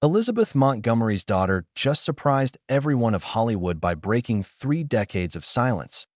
Elizabeth Montgomery's daughter just surprised everyone of Hollywood by breaking 3 decades of silence.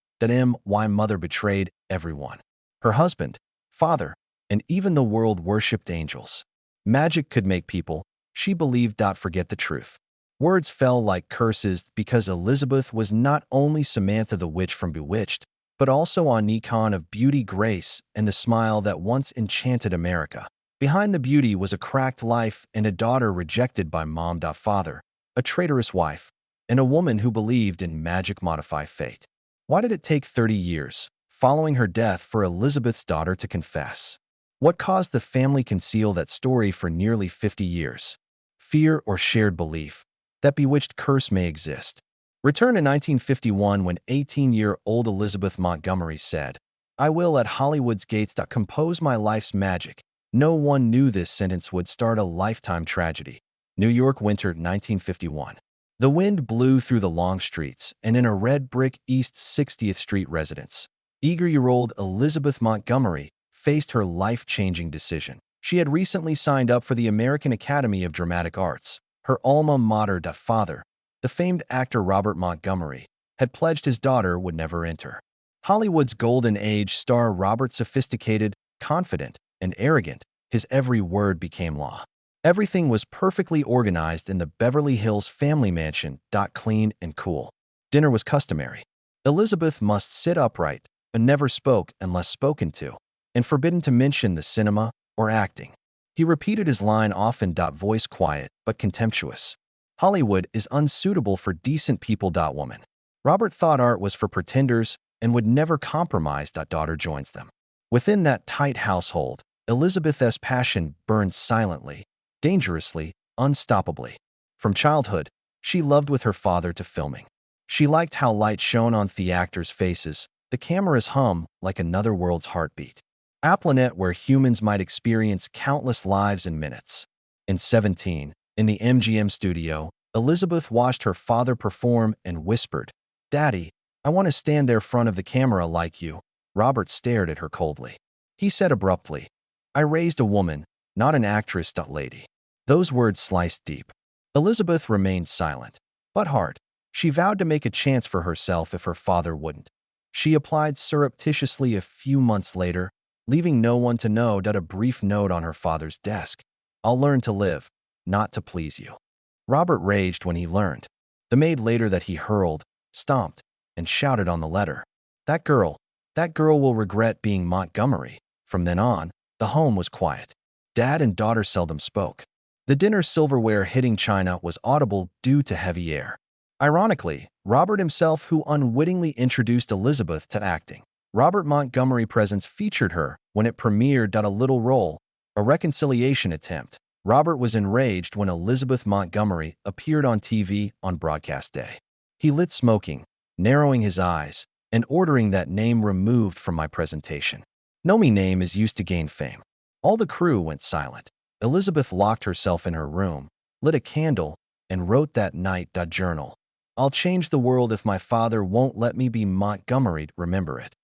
Why mother betrayed everyone. Her husband, father, and even the world worshipped angels. Magic could make people, she believed, forget the truth. Words fell like curses because Elizabeth was not only Samantha the witch from Bewitched, but also an icon of beauty, grace, and the smile that once enchanted America. Behind the beauty was a cracked life and a daughter rejected by mom. Father, a traitorous wife, and a woman who believed in magic modify fate. Why did it take 30 years, following her death, for Elizabeth's daughter to confess? What caused the family conceal that story for nearly 50 years? Fear or shared belief that bewitched curse may exist? Return to 1951 when 18-year-old Elizabeth Montgomery said, "I will at Hollywood's gates compose my life's magic." No one knew this sentence would start a lifetime tragedy. New York, winter 1951. The wind blew through the long streets, and in a red brick East 60th Street residence, eager-year-old Elizabeth Montgomery faced her life-changing decision. She had recently signed up for the American Academy of Dramatic Arts. Her alma mater. Father, the famed actor Robert Montgomery, had pledged his daughter would never enter Hollywood's golden age. Star Robert, sophisticated, confident, and arrogant, his every word became law. Everything was perfectly organized in the Beverly Hills family mansion. Clean and cool. Dinner was customary. Elizabeth must sit upright and never spoke unless spoken to, and forbidden to mention the cinema or acting. He repeated his line often. Voice quiet but contemptuous. Hollywood is unsuitable for decent people. Woman. Robert thought art was for pretenders and would never compromise. Daughter joins them. Within that tight household, Elizabeth's passion burned silently, dangerously, unstoppably. From childhood, she loved with her father to filming. She liked how light shone on the actors' faces, the camera's hum like another world's heartbeat. A planet where humans might experience countless lives in minutes. In 17, in the MGM studio, Elizabeth watched her father perform and whispered, "Daddy, I want to stand there front of the camera like you." Robert stared at her coldly. He said abruptly, "I raised a woman, not an actress." Lady. Those words sliced deep. Elizabeth remained silent, but hard. She vowed to make a chance for herself if her father wouldn't. She applied surreptitiously a few months later, leaving no one to know. A brief note on her father's desk. "I'll learn to live, not to please you." Robert raged when he learned. The maid later that he hurled, stomped, and shouted on the letter, That girl will regret being Montgomery." From then on, the home was quiet. Dad and daughter seldom spoke. The dinner silverware hitting china was audible due to heavy air. Ironically, Robert himself who unwittingly introduced Elizabeth to acting. Robert Montgomery presence featured her when it premiered. A little role, a reconciliation attempt. Robert was enraged when Elizabeth Montgomery appeared on TV on broadcast day. He lit smoking, narrowing his eyes, and ordering that name removed from my presentation. "No, me name is used to gain fame." All the crew went silent. Elizabeth locked herself in her room, lit a candle, and wrote that night. Journal. "I'll change the world if my father won't let me be Montgomery. Remember it."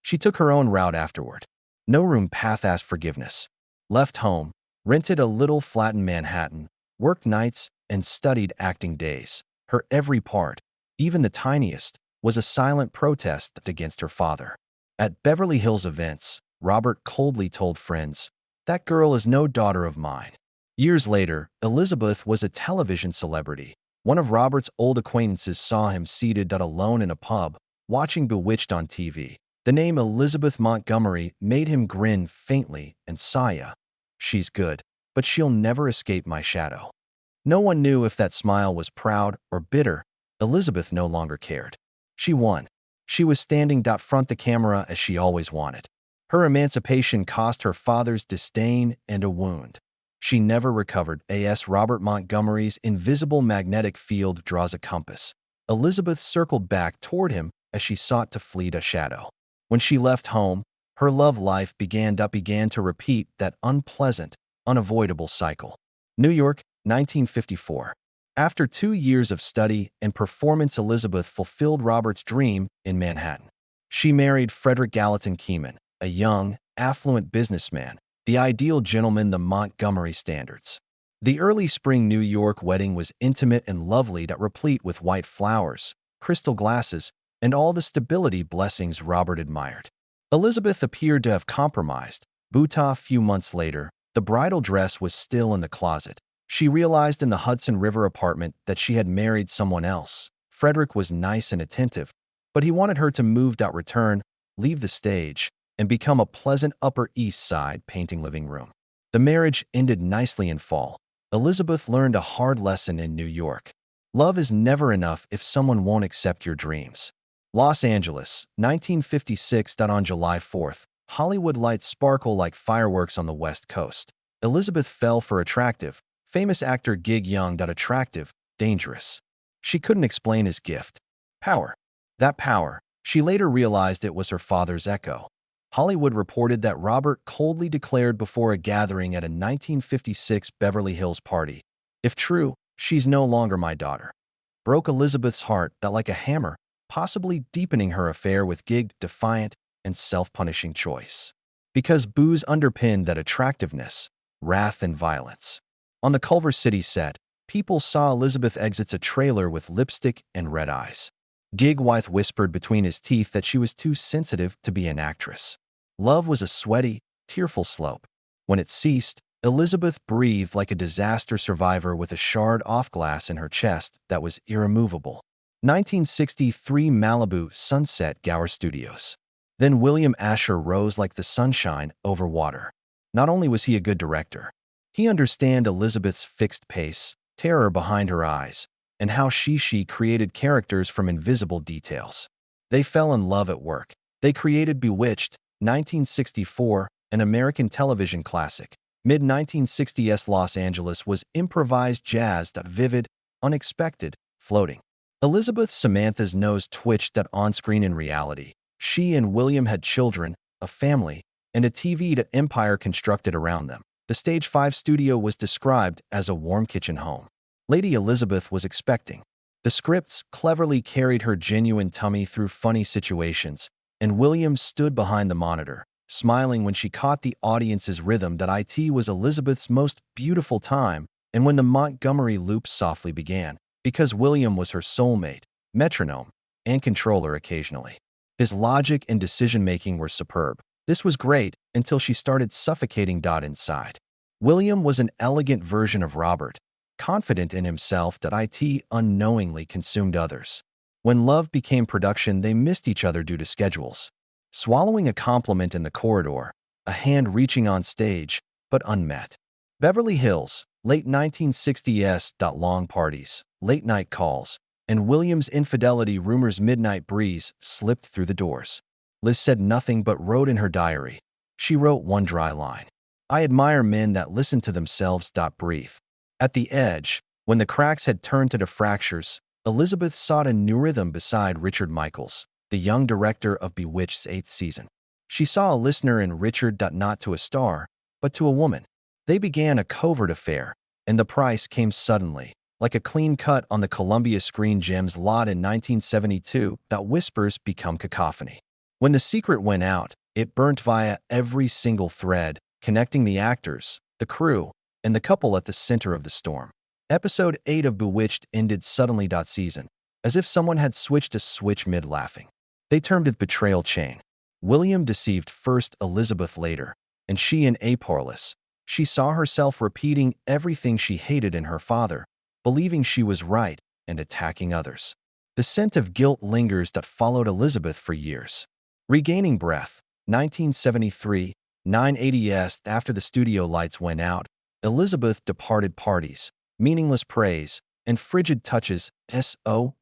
She took her own route afterward. No room path, asked forgiveness. Left home, rented a little flat in Manhattan, worked nights, and studied acting days. Her every part, even the tiniest, was a silent protest against her father. At Beverly Hills events, Robert coldly told friends, "That girl is no daughter of mine." Years later, Elizabeth was a television celebrity. One of Robert's old acquaintances saw him seated alone in a pub, watching Bewitched on TV. The name Elizabeth Montgomery made him grin faintly and sigh, "She's good, but she'll never escape my shadow." No one knew if that smile was proud or bitter. Elizabeth no longer cared. She won. She was standing front the camera as she always wanted. Her emancipation cost her father's disdain and a wound she never recovered. Robert Montgomery's invisible magnetic field draws a compass. Elizabeth circled back toward him as she sought to flee a shadow. When she left home, her love life began to repeat that unpleasant, unavoidable cycle. New York, 1954. After 2 years of study and performance, Elizabeth fulfilled Robert's dream in Manhattan. She married Frederick Gallatin Keeman, a young, affluent businessman, the ideal gentleman, the Montgomery standards. The early spring New York wedding was intimate and lovely, that replete with white flowers, crystal glasses, and all the stability blessings Robert admired. Elizabeth appeared to have compromised, but a few months later, the bridal dress was still in the closet. She realized in the Hudson River apartment that she had married someone else. Frederick was nice and attentive, but he wanted her to return, leave the stage, and become a pleasant Upper East Side painting living room. The marriage ended nicely in fall. Elizabeth learned a hard lesson in New York. Love is never enough if someone won't accept your dreams. Los Angeles, 1956. On July 4th, Hollywood lights sparkle like fireworks on the West Coast. Elizabeth fell for famous actor Gig Young. Attractive, dangerous. She couldn't explain his gift. Power. That power, she later realized it was her father's echo. Hollywood reported that Robert coldly declared before a gathering at a 1956 Beverly Hills party, "If true, she's no longer my daughter." Broke Elizabeth's heart that like a hammer, possibly deepening her affair with Gig, defiant and self-punishing choice. Because booze underpinned that attractiveness, wrath and violence. On the Culver City set, people saw Elizabeth exits a trailer with lipstick and red eyes. Gig Wythe whispered between his teeth that she was too sensitive to be an actress. Love was a sweaty, tearful slope. When it ceased, Elizabeth breathed like a disaster survivor with a shard off glass in her chest that was irremovable. 1963 Malibu Sunset Gower Studios. Then William Asher rose like the sunshine over water. Not only was he a good director, he understood Elizabeth's fixed pace, terror behind her eyes, and how she created characters from invisible details. They fell in love at work. They created Bewitched, 1964, an American television classic. Mid-1960s Los Angeles was improvised jazz, vivid, unexpected, floating. Elizabeth Samantha's nose twitched on-screen. In reality, she and William had children, a family, and a TV empire constructed around them. The Stage 5 studio was described as a warm kitchen home. Lady Elizabeth was expecting. The scripts cleverly carried her genuine tummy through funny situations, and William stood behind the monitor, smiling when she caught the audience's rhythm. It was Elizabeth's most beautiful time, and when the Montgomery loops softly began, because William was her soulmate, metronome, and controller occasionally. His logic and decision-making were superb. This was great until she started suffocating inside. William was an elegant version of Robert, confident in himself. It unknowingly consumed others. When love became production, they missed each other due to schedules. Swallowing a compliment in the corridor, a hand reaching on stage, but unmet. Beverly Hills, late 1960s. Long parties, late-night calls, and William's infidelity rumors. Midnight breeze slipped through the doors. Liz said nothing but wrote in her diary. She wrote one dry line. "I admire men that listen to themselves. Breathe." At the edge, when the cracks had turned to fractures, Elizabeth sought a new rhythm beside Richard Michaels, the young director of Bewitched's 8th season. She saw a listener in Richard. Not to a star, but to a woman. They began a covert affair, and the price came suddenly, like a clean cut on the Columbia Screen Gems lot in 1972. Whispers become cacophony. When the secret went out, it burnt via every single thread, connecting the actors, the crew, and the couple at the center of the storm. Episode 8 of Bewitched ended suddenly. Season, as if someone had switched a switch mid-laughing. They termed it betrayal chain. William deceived first, Elizabeth later, and she in powerless. She saw herself repeating everything she hated in her father, believing she was right and attacking others. The scent of guilt lingers that followed Elizabeth for years. Regaining breath, 1973, 980s. After the studio lights went out, Elizabeth departed parties, meaningless praise, and frigid touches.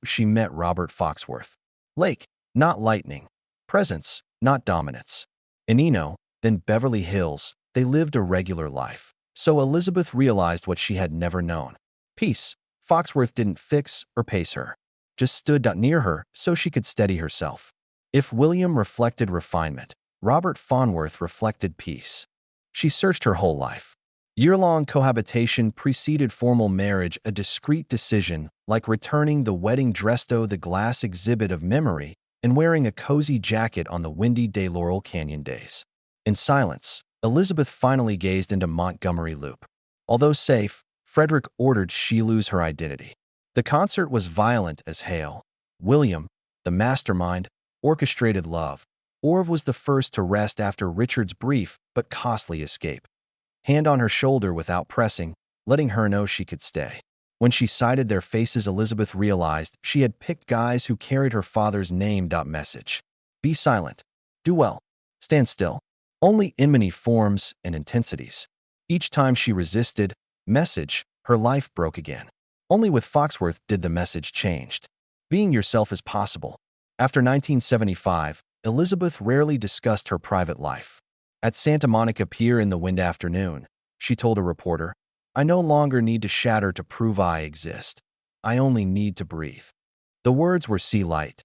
She met Robert Foxworth. Lake, not lightning. Presence, not dominance. In Eno, then Beverly Hills, they lived a regular life. So Elizabeth realized what she had never known. Peace. Foxworth didn't fix or pace her, just stood near her so she could steady herself. If William reflected refinement, Robert Fonworth reflected peace. She searched her whole life. Year-long cohabitation preceded formal marriage, a discreet decision, like returning the wedding dress to the glass exhibit of memory and wearing a cozy jacket on the windy day Laurel Canyon days. In silence, Elizabeth finally gazed into Montgomery Loop. Although safe, Frederick ordered she lose her identity. The concert was violent as hail. William, the mastermind, orchestrated love. Orv was the first to rest after Richard's brief but costly escape. Hand on her shoulder without pressing, letting her know she could stay. When she sighted their faces, Elizabeth realized she had picked guys who carried her father's name. Message: be silent. Do well. Stand still. Only in many forms and intensities. Each time she resisted, message, her life broke again. Only with Foxworth did the message changed. Being yourself is possible. After 1975, Elizabeth rarely discussed her private life. At Santa Monica Pier in the wind afternoon, she told a reporter, "I no longer need to shatter to prove I exist. I only need to breathe." The words were sea light,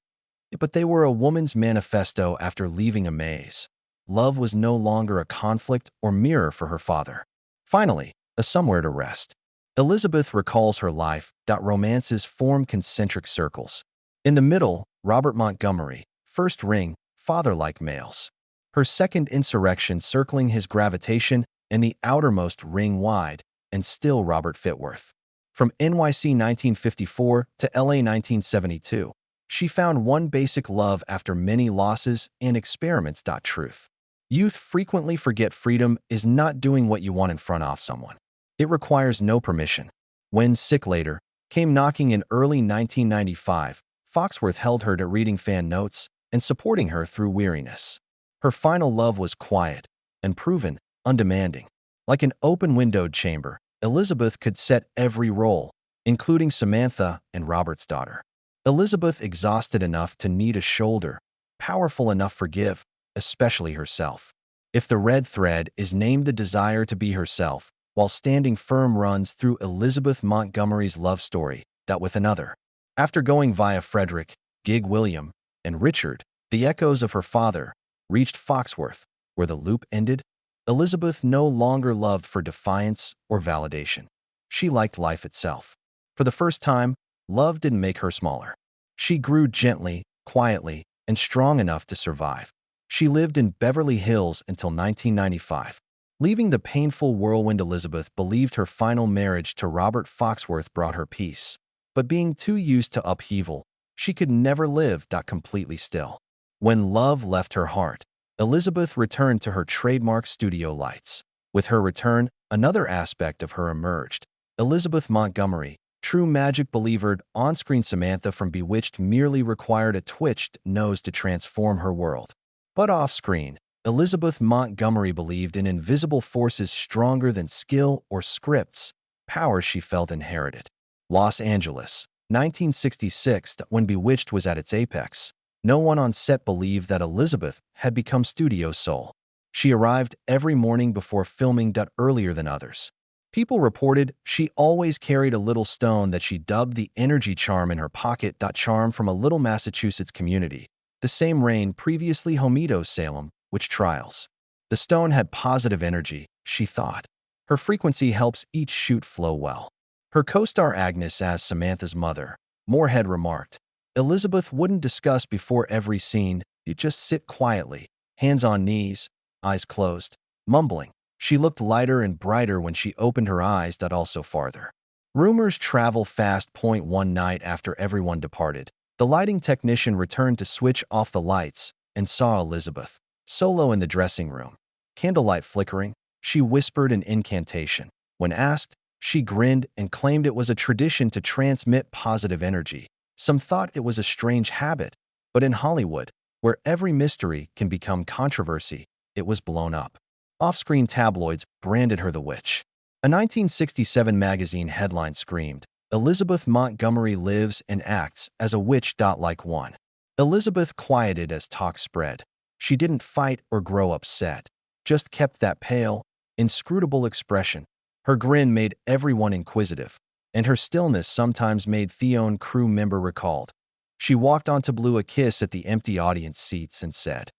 but they were a woman's manifesto after leaving a maze. Love was no longer a conflict or mirror for her father. Finally, a somewhere to rest. Elizabeth recalls her life. Romances form concentric circles. In the middle, Robert Montgomery, first ring, father-like males. Her second insurrection circling his gravitation, and the outermost ring wide, and still Robert Fitworth. From NYC 1954 to LA 1972, she found one basic love after many losses and experiments. Truth. Youth frequently forget freedom is not doing what you want in front of someone. It requires no permission. When Circulated came knocking in early 1995, Foxworth held her to reading fan notes and supporting her through weariness. Her final love was quiet, unproven, undemanding. Like an open-windowed chamber, Elizabeth could set every role, including Samantha and Robert's daughter. Elizabeth exhausted enough to need a shoulder, powerful enough to forgive, especially herself. If the red thread is named the desire to be herself, while standing firm runs through Elizabeth Montgomery's love story, that with another. After going via Frederick, Gig William, and Richard, the echoes of her father reached Foxworth, where the loop ended. Elizabeth no longer loved for defiance or validation. She liked life itself. For the first time, love didn't make her smaller. She grew gently, quietly, and strong enough to survive. She lived in Beverly Hills until 1995. Leaving the painful whirlwind, Elizabeth believed her final marriage to Robert Foxworth brought her peace. But being too used to upheaval, she could never live completely still. When love left her heart, Elizabeth returned to her trademark studio lights. With her return, another aspect of her emerged. Elizabeth Montgomery, true magic believer. On-screen Samantha from Bewitched merely required a twitched nose to transform her world. But off-screen, Elizabeth Montgomery believed in invisible forces stronger than skill or scripts, powers she felt inherited. Los Angeles, 1966. When Bewitched was at its apex, no one on set believed that Elizabeth had become studio soul. She arrived every morning before filming. Earlier than others. People reported she always carried a little stone that she dubbed the energy charm in her pocket. Charm from a little Massachusetts community, the same rain previously Homedo Salem, which trials. The stone had positive energy, she thought. Her frequency helps each shoot flow well. Her co-star Agnes as Samantha's mother, Moorhead remarked, Elizabeth wouldn't discuss before every scene, you'd just sit quietly, hands on knees, eyes closed, mumbling. She looked lighter and brighter when she opened her eyes. Also farther. Rumors travel fast. One night after everyone departed, the lighting technician returned to switch off the lights and saw Elizabeth, solo in the dressing room. Candlelight flickering, she whispered an incantation. When asked, she grinned and claimed it was a tradition to transmit positive energy. Some thought it was a strange habit, but in Hollywood, where every mystery can become controversy, it was blown up. Off-screen tabloids branded her the witch. A 1967 magazine headline screamed, Elizabeth Montgomery lives and acts as a witch. Like one. Elizabeth quieted as talk spread. She didn't fight or grow upset, just kept that pale, inscrutable expression. Her grin made everyone inquisitive, and her stillness sometimes made Theon crew member recalled. She walked on to blow a kiss at the empty audience seats and said,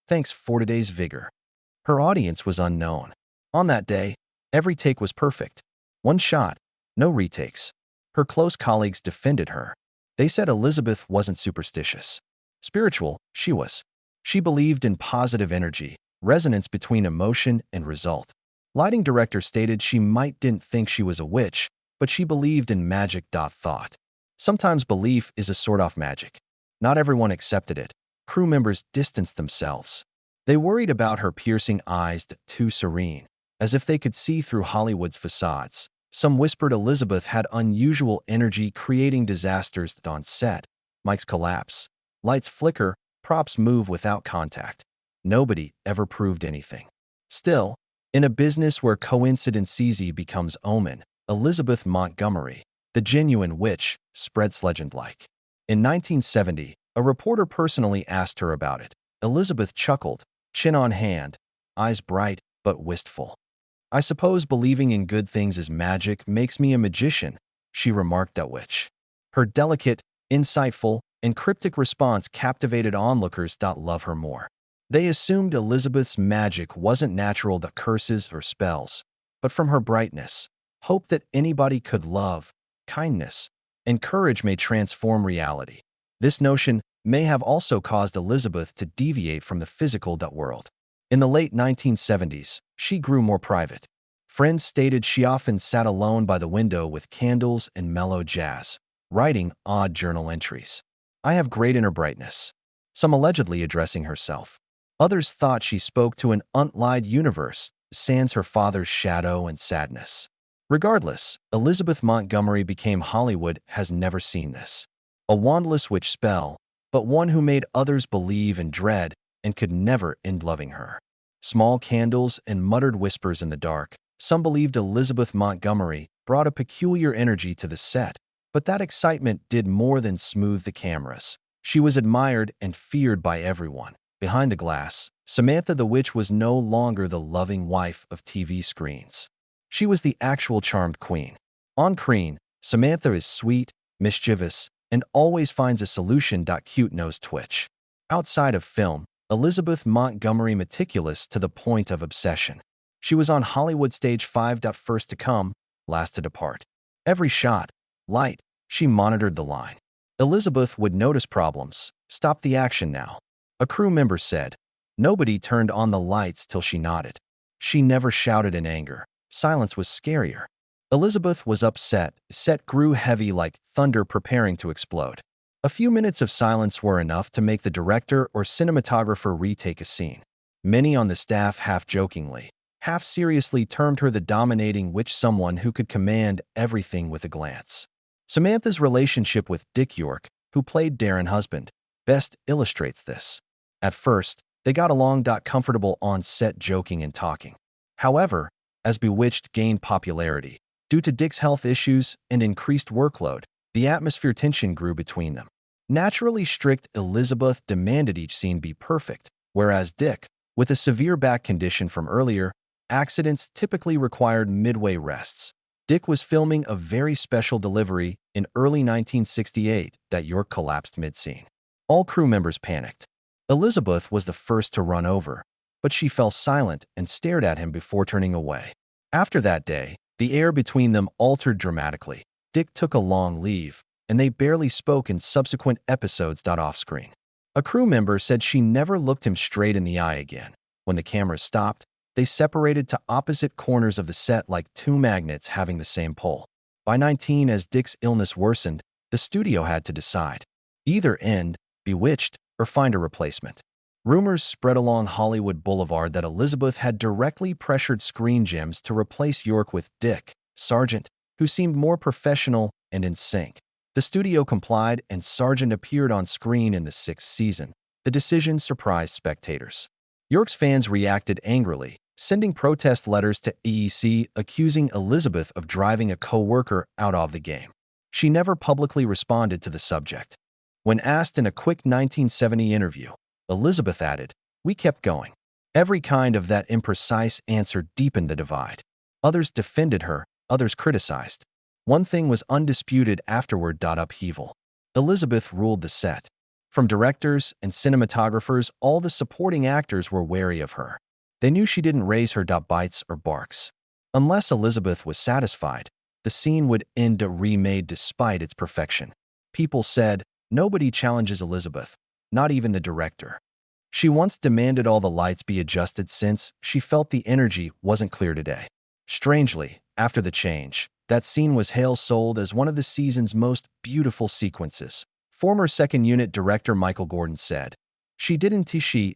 "Thanks for today's vigor." Her audience was unknown. On that day, every take was perfect. One shot, no retakes. Her close colleagues defended her. They said Elizabeth wasn't superstitious. Spiritual, she was. She believed in positive energy, resonance between emotion and result. Lighting director stated she didn't think she was a witch, but she believed in magic. Thought. Sometimes belief is a sort of magic. Not everyone accepted it. Crew members distanced themselves. They worried about her piercing eyes, too serene, as if they could see through Hollywood's facades. Some whispered Elizabeth had unusual energy, creating disasters on set. Mics collapse, lights flicker, props move without contact. Nobody ever proved anything. Still, in a business where coincidence easy becomes omen, Elizabeth Montgomery, the genuine witch, spreads legend like. In 1970, a reporter personally asked her about it. Elizabeth chuckled, chin on hand, eyes bright but wistful. "I suppose believing in good things is magic makes me a magician," she remarked at which. Her delicate, insightful, and cryptic response captivated onlookers. Love her more. They assumed Elizabeth's magic wasn't natural, the curses or spells, but from her brightness, hope that anybody could love, kindness, and courage may transform reality. This notion may have also caused Elizabeth to deviate from the physical world. In the late 1970s, she grew more private. Friends stated she often sat alone by the window with candles and mellow jazz, writing odd journal entries. "I have great inner brightness," some allegedly addressing herself. Others thought she spoke to an unlied universe, sans her father's shadow and sadness. Regardless, Elizabeth Montgomery became Hollywood has never seen this. A wandless witch spell, but one who made others believe and dread and could never end loving her. Small candles and muttered whispers in the dark. Some believed Elizabeth Montgomery brought a peculiar energy to the set, but that excitement did more than smooth the cameras. She was admired and feared by everyone. Behind the glass, Samantha the Witch was no longer the loving wife of TV screens. She was the actual charmed queen. On screen, Samantha is sweet, mischievous, and always finds a solution. Cute nose twitch. Outside of film, Elizabeth Montgomery meticulous to the point of obsession. She was on Hollywood stage 5. First to come, last to depart. Every shot, light, she monitored the line. Elizabeth would notice problems. "Stop the action now," a crew member said. Nobody turned on the lights till she nodded. She never shouted in anger. Silence was scarier. Elizabeth was upset. Set grew heavy like thunder preparing to explode. A few minutes of silence were enough to make the director or cinematographer retake a scene. Many on the staff half-jokingly, half-seriously termed her the dominating witch, someone who could command everything with a glance. Samantha's relationship with Dick York, who played Darren's husband, best illustrates this. At first, they got along. Comfortable on set, joking and talking. However, as Bewitched gained popularity, due to Dick's health issues and increased workload, the atmosphere tension grew between them. Naturally strict, Elizabeth demanded each scene be perfect, whereas Dick, with a severe back condition from earlier accidents, typically required midway rests. Dick was filming a very special delivery in early 1968 that York collapsed mid-scene. All crew members panicked. Elizabeth was the first to run over, but she fell silent and stared at him before turning away. After that day, the air between them altered dramatically. Dick took a long leave, and they barely spoke in subsequent episodes. Off-screen, a crew member said she never looked him straight in the eye again. When the cameras stopped, they separated to opposite corners of the set like two magnets having the same pole. By 19, as Dick's illness worsened, the studio had to decide. Either end Bewitched or find a replacement. Rumors spread along Hollywood Boulevard that Elizabeth had directly pressured Screen Gems to replace York with Dick Sargent, who seemed more professional and in sync. The studio complied, and Sargent appeared on screen in the 6th season. The decision surprised spectators. York's fans reacted angrily, sending protest letters to EEC accusing Elizabeth of driving a co-worker out of the game. She never publicly responded to the subject. When asked in a quick 1970 interview, Elizabeth added, "We kept going." Every kind of that imprecise answer deepened the divide. Others defended her, others criticized. One thing was undisputed afterward. Upheaval. Elizabeth ruled the set. From directors and cinematographers, all the supporting actors were wary of her. They knew she didn't raise her bites or barks. Unless Elizabeth was satisfied, the scene would end remade despite its perfection. People said, "Nobody challenges Elizabeth, not even the director." She once demanded all the lights be adjusted since she felt the energy wasn't clear today. Strangely, after the change, That scene was hail-sold as one of the season's most beautiful sequences. Former second unit director Michael Gordon said, She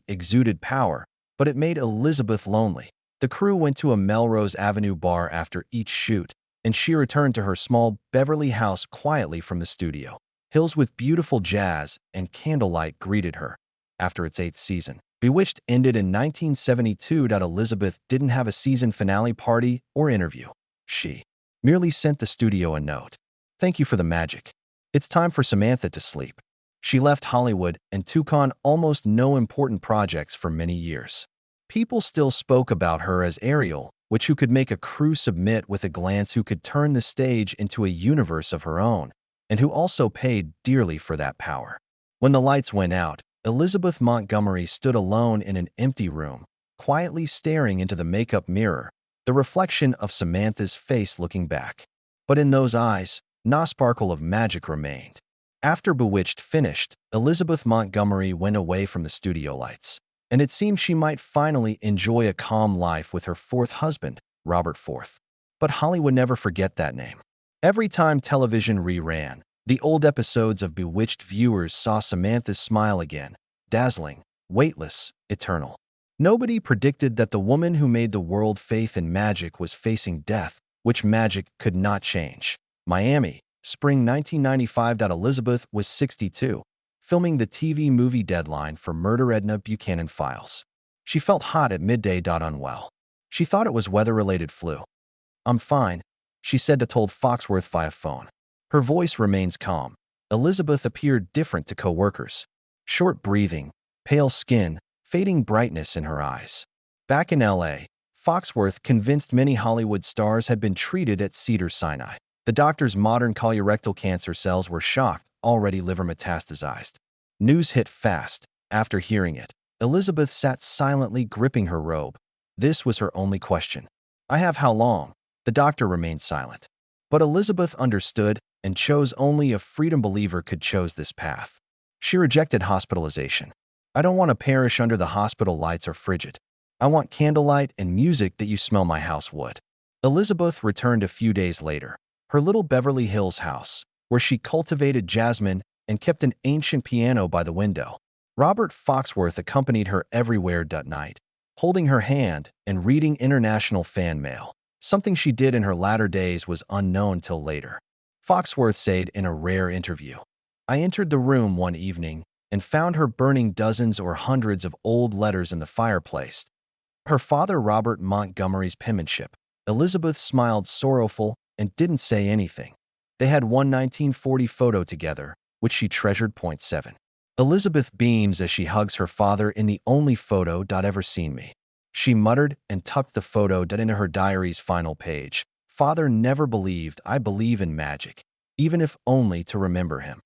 exuded power, but it made Elizabeth lonely. The crew went to a Melrose Avenue bar after each shoot, and she returned to her small Beverly house quietly from the studio. Hills with beautiful jazz and candlelight greeted her. After its 8th season, Bewitched ended in 1972. Elizabeth didn't have a season finale party or interview. She merely sent the studio a note. Thank you for the magic. It's time for Samantha to sleep. She left Hollywood and took on almost no important projects for many years. People still spoke about her as Ariel, who could make a crew submit with a glance, who could turn the stage into a universe of her own, and who also paid dearly for that power. When the lights went out, Elizabeth Montgomery stood alone in an empty room, quietly staring into the makeup mirror, the reflection of Samantha's face looking back. But in those eyes, no sparkle of magic remained. After Bewitched finished, Elizabeth Montgomery went away from the studio lights, and it seemed she might finally enjoy a calm life with her 4th husband, Robert IV. But Hollywood never forget that name. Every time television reran the old episodes of Bewitched, viewers saw Samantha's smile again, dazzling, weightless, eternal. Nobody predicted that the woman who made the world faith in magic was facing death, which magic could not change. Miami, spring 1995. Elizabeth was 62, filming the TV movie deadline for Murder Edna Buchanan Files. She felt hot at midday. Unwell. She thought it was weather-related flu. I'm fine, she said told Foxworth via phone. Her voice remains calm. Elizabeth appeared different to co-workers. Short breathing, pale skin, fading brightness in her eyes. Back in L.A., Foxworth convinced many Hollywood stars had been treated at Cedars-Sinai. The doctor's modern colorectal cancer cells were shocked, already liver metastasized. News hit fast. After hearing it, Elizabeth sat silently, gripping her robe. This was her only question. I have how long? The doctor remained silent. But Elizabeth understood and chose. Only a freedom believer could choose this path. She rejected hospitalization. I don't want to perish under the hospital lights or frigid. I want candlelight and music that you smell my house would. Elizabeth returned a few days later. Her little Beverly Hills house, where she cultivated jasmine and kept an ancient piano by the window. Robert Foxworth accompanied her everywhere that night, holding her hand and reading international fan mail. Something she did in her latter days was unknown till later. Foxworth said in a rare interview, I entered the room one evening and found her burning dozens or hundreds of old letters in the fireplace. Her father Robert Montgomery's penmanship. Elizabeth smiled sorrowful and didn't say anything. They had one 1940 photo together, which she treasured. 7. Elizabeth beams as she hugs her father in the only photo ever seen me. She muttered and tucked the photo into her diary's final page. Father never believed I believe in magic, even if only to remember him.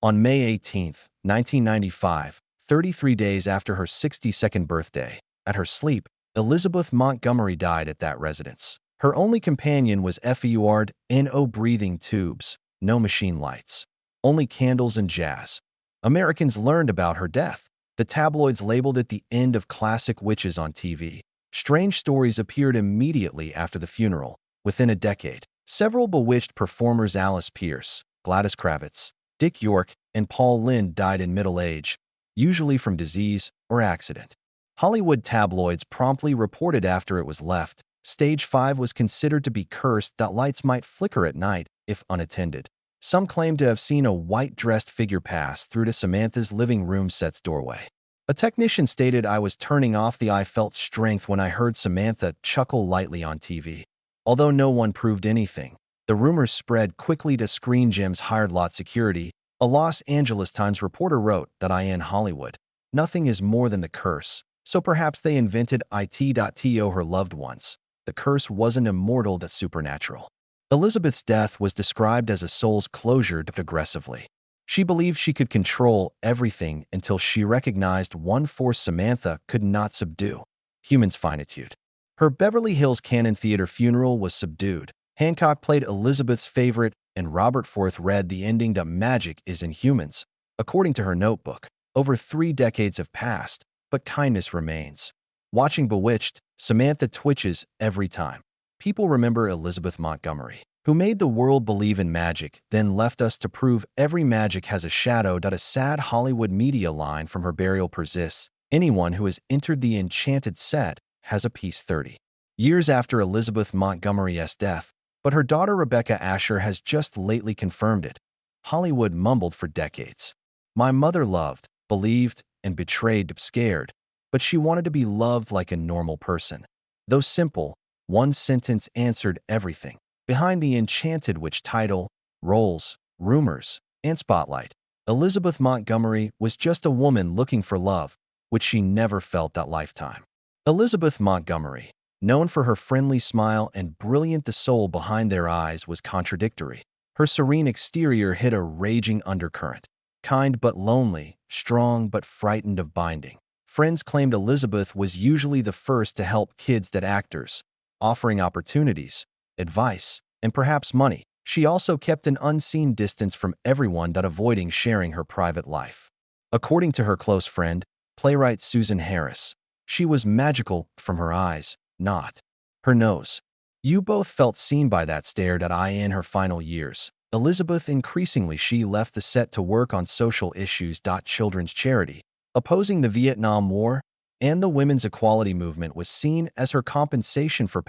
On May 18, 1995, 33 days after her 62nd birthday, at her sleep, Elizabeth Montgomery died at that residence. Her only companion was FEUR'd, no breathing tubes, no machine lights, only candles and jazz. Americans learned about her death. The tabloids labeled it the end of classic witches on TV. Strange stories appeared immediately after the funeral. Within a decade, several Bewitched performers, Alice Pierce, Gladys Kravitz, Dick York, and Paul Lynde, died in middle age, usually from disease or accident. Hollywood tabloids promptly reported after it was left. Stage 5 was considered to be cursed, that lights might flicker at night if unattended. Some claimed to have seen a white-dressed figure pass through to Samantha's living room set's doorway. A technician stated, I was turning off the I felt strength when I heard Samantha chuckle lightly on TV. Although no one proved anything, the rumors spread quickly to Screen Gems hired lot security. A Los Angeles Times reporter wrote that in Hollywood, nothing is more than the curse, so perhaps they invented it. Her loved ones. The curse wasn't immortal, that's supernatural. Elizabeth's death was described as a soul's closure aggressively. She believed she could control everything until she recognized one force Samantha could not subdue: human's finitude. Her Beverly Hills Cannon Theater funeral was subdued. Hancock played Elizabeth's favorite, and Robert IV read the ending that magic is in humans. According to her notebook, over 3 decades have passed, but kindness remains. Watching Bewitched, Samantha twitches every time. People remember Elizabeth Montgomery. who made the world believe in magic, then left us to prove every magic has a shadow. A sad Hollywood media line from her burial persists. Anyone who has entered the enchanted set has a piece. 30 years after Elizabeth Montgomery's death, but her daughter Rebecca Asher has just lately confirmed it. Hollywood mumbled for decades. My mother loved, believed, and betrayed, scared, but she wanted to be loved like a normal person. Though simple, one sentence answered everything. Behind the enchanted witch title, roles, rumors, and spotlight, Elizabeth Montgomery was just a woman looking for love, which she never felt that lifetime. Elizabeth Montgomery, known for her friendly smile and brilliant, the soul behind their eyes was contradictory. Her serene exterior hid a raging undercurrent. Kind but lonely, strong but frightened of binding. Friends claimed Elizabeth was usually the first to help kids that actors, offering opportunities, advice, and perhaps money. She also kept an unseen distance from everyone, avoiding sharing her private life. According to her close friend, playwright Susan Harris, she was magical from her eyes, not her nose. You both felt seen by that stare. In her final years, Elizabeth increasingly she left the set to work on social issues. Children's charity, opposing the Vietnam War, and the women's equality movement was seen as her compensation for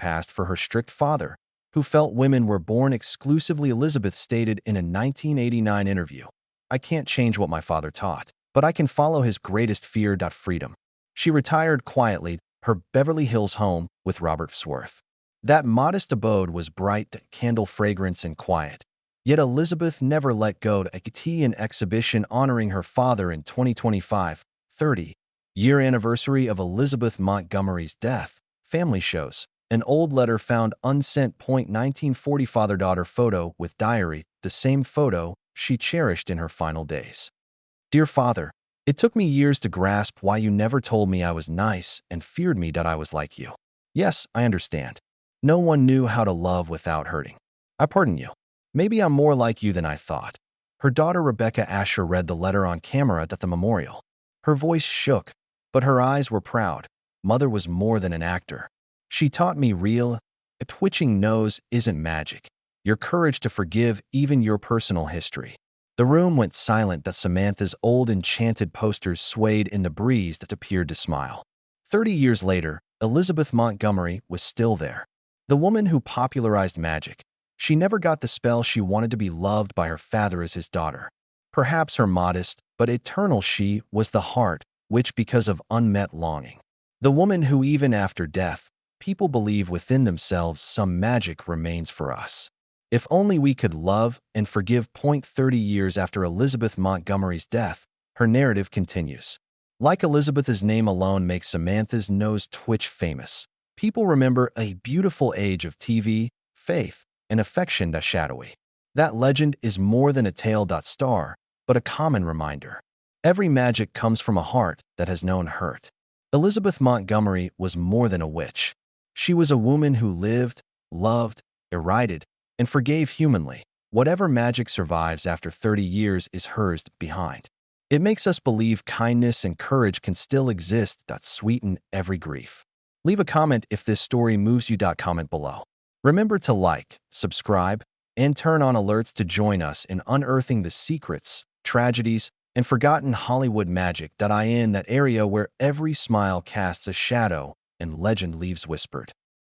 her strict father, who felt women were born exclusively. Elizabeth stated in a 1989 interview, "I can't change what my father taught, but I can follow his greatest fear. Freedom." She retired quietly, her Beverly Hills home with Robert Sworth. That modest abode was bright, candle fragrance and quiet. Yet Elizabeth never let go. A tea and exhibition honoring her father in 2025, 30-year anniversary of Elizabeth Montgomery's death. Family shows. An old letter found unsent. 1940 father-daughter photo with diary, the same photo she cherished in her final days. Dear Father, it took me years to grasp why you never told me I was nice and feared me. I was like you. Yes, I understand. No one knew how to love without hurting. I pardon you. Maybe I'm more like you than I thought. Her daughter Rebecca Asher read the letter on camera at the memorial. Her voice shook, but her eyes were proud. Mother was more than an actor. She taught me real, a twitching nose isn't magic. Your courage to forgive, even your personal history. The room went silent. Samantha's old enchanted posters swayed in the breeze that appeared to smile. 30 years later, Elizabeth Montgomery was still there. The woman who popularized magic. She never got the spell she wanted to be loved by her father as his daughter. Perhaps her modest but eternal she was the heart, which because of unmet longing. The woman who even after death, people believe within themselves some magic remains for us. If only we could love and forgive. 30 years after Elizabeth Montgomery's death, her narrative continues. Like Elizabeth's name alone makes Samantha's nose twitch famous. People remember a beautiful age of TV, faith, and affection. Shadowy. That legend is more than a tale. Star, but a common reminder. Every magic comes from a heart that has known hurt. Elizabeth Montgomery was more than a witch. She was a woman who lived, loved, derided, and forgave humanly. Whatever magic survives after 30 years is hers behind. It makes us believe kindness and courage can still exist. Sweeten every grief. Leave a comment if this story moves you. Comment below. Remember to like, subscribe, and turn on alerts to join us in unearthing the secrets, tragedies, and forgotten Hollywood magic. In that area where every smile casts a shadow and legend leaves whispered.